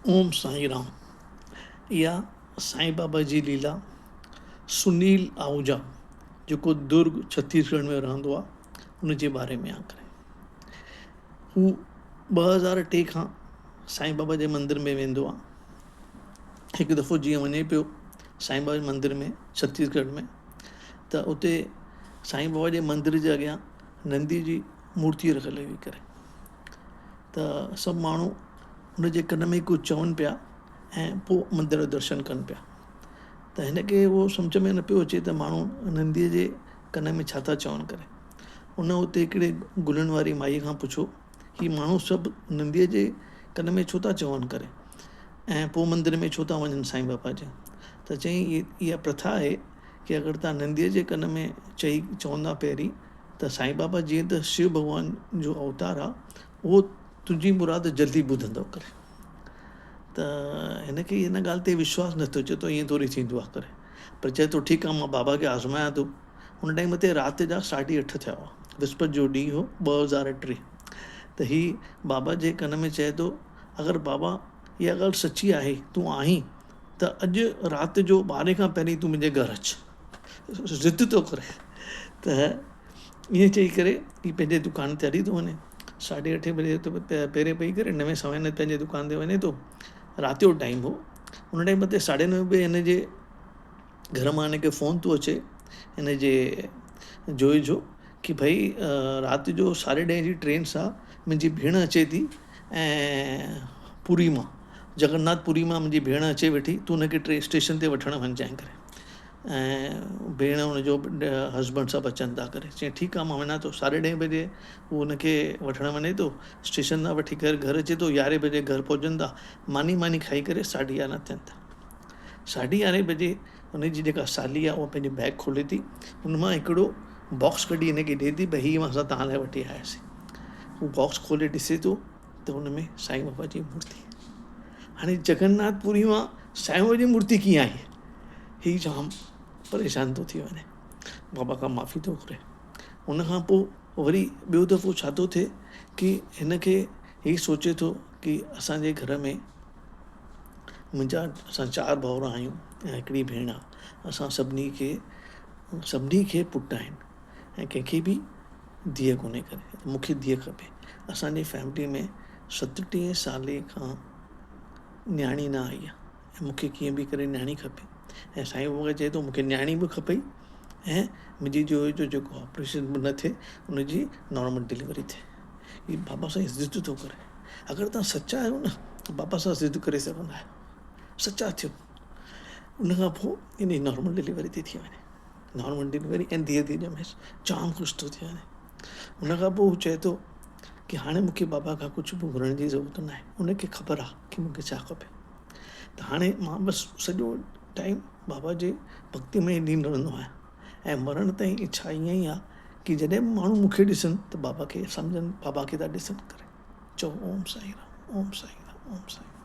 ओम साईं राम। इहा साईं बाबा जी लीला सुनील आहूजा जेको दुर्ग छत्तीसगढ़ में रहंदो आहे उन जे बारे में आहे करे। हू 2003 खां साईं बाबा जे मंदर में वेंदो आहे। हिकु दफ़ो जीअं वञे पियो साईं बाबा जे मंदर में छत्तीसगढ़ में, त उते साईं बाबा जे मंदर जे अॻियां नंदी जी मूर्ति रखियल हुई करे। त सभु माण्हू हुन जे कन में कुझु चवनि पिया ऐं पोइ मंदर जो दर्शन कनि पिया। त हिनखे उहो सम्झ में न पियो अचे त माण्हू नंदीअ जे कन में छा था चवनि करे। उन उते हिकिड़े गुलनि वारी माईअ खां पुछो ही माण्हू सभु नंदीअ जे कन में छो था चवनि करे ऐं पोइ मंदर में छो था वञनि साईं बाबा जे। त चई इहा प्रथा आहे की अगरि तव्हां नंदीअ जे कन में चवंदा पहिरीं त साईं बाबा जीअं त शिव भॻवान जो अवतार आहे उहो तुंहिंजी मुराद जल्दी ॿुधंदव करे। त हिनखे हिन ॻाल्हि ते विश्वास नथो अचे, तो ईअं थोरी थींदो आहे करे। पर चए थो ठीकु आहे मां बाबा खे आज़मायां थो। हुन टाइम ते राति जा 8:30 थिया हुआ, विस्पति जो ॾींहुं हो 2003। त ही बाबा जे कन में चए थो अगरि बाबा इहा ॻाल्हि सची आहे तूं आहीं त अॼु राति जो 12 खां पहिरीं तूं मुंहिंजे घर अचु, ज़िद थो करे। त ईअं चई करे ही पंहिंजे दुकान ते हली थो वञे। 8:30 बजे पहिरें पई करे 9 सवा 9 पंहिंजे दुकान ते वञे थो। राति जो टाइम हो। हुन टाइम ते 9:30 बजे हिन जे घर मां हिनखे फ़ोन थो अचे हिन जे जोइ जो कि भई राति जो 10:30 जी ट्रेन सां मुंहिंजी भेण अचे थी ऐं पुरी मां जगन्नाथ पुरी मां मुंहिंजी भेण अचे वेठी, तूं हुनखे स्टेशन ते वठणु वञजांइ करे। ऐं भेण हुनजो हस्बैंड सभु अचनि था करे। चई ठीकु आहे मां वञा थो। 10:30 बजे उहो हुनखे वठणु वञे थो, स्टेशन तां वठी करे घर अचे थो। 11 बजे घर पहुचंदा, मानी खाई करे 11:30 थियनि था। 11:30 बजे हुनजी जेका साली आहे उहा पंहिंजी बैग खोले थी, हुन मां हिकिड़ो बॉक्स कढी हिनखे ॾिए थी भई हीअ असां तव्हां लाइ वठी आयासीं। हू बॉक्स खोले ॾिसे थो त हुन में साईं बाबा जी मूर्ति। हाणे जगन्नाथ पुरी मां साईं बाबा जी मूर्ति कीअं आई, ही जाम परेशान थो थी वञे, बाबा खां माफ़ी थो घुरे। उन खां पोइ वरी ॿियो दफ़ो छा थो थिए कि हिनखे ही सोचे थो कि असांजे घर में असां 4 भाउर आहियूं ऐं हिकिड़ी भेण आहे। असां सभिनी खे पुट आहिनि ऐं कंहिंखे बि धीअ कोन्हे करे, मूंखे धीअ खपे। असांजी फैमिली में 37 साले खां न्याणी न आई आहे ऐं मूंखे कीअं बि करे न्याणी खपे। ऐं साईं बाबा चए थो मूंखे न्याणी बि खपे ऐं मुंहिंजी जो जेको ऑपरेशन न थिए हुनजी नॉर्मल डिलीवरी थिए। ही बाबा सां ज़िद थो करे। अगरि तव्हां सचा आहियो न त बाबा सां ज़िद करे सघंदा आहियो, सचा थियो। उन खां पोइ इन जी नॉर्मल डिलीवरी थी वञे, नॉर्मल डिलीवरी ऐं धीअ थी ॼमेसि, जाम ख़ुशि थो थी वञे। उन खां पोइ हू चए थो कि हाणे मूंखे बाबा खां कुझु बि घुरण जी ज़रूरत न आहे, उनखे ख़बर आहे कि मूंखे छा खपे। त हाणे मां बसि सॼो टाइम बाबा जे भक्ति में लीन रहंदो आहियां ऐं मरण ताईं इच्छा ईअं ई आहे कि जॾहिं बि माण्हू मूंखे ॾिसनि त बाबा खे सम्झनि, बाबा खे था ॾिसनि करे। चओ ओम साईं राम, ओम साईं राम, ओम साईं राम।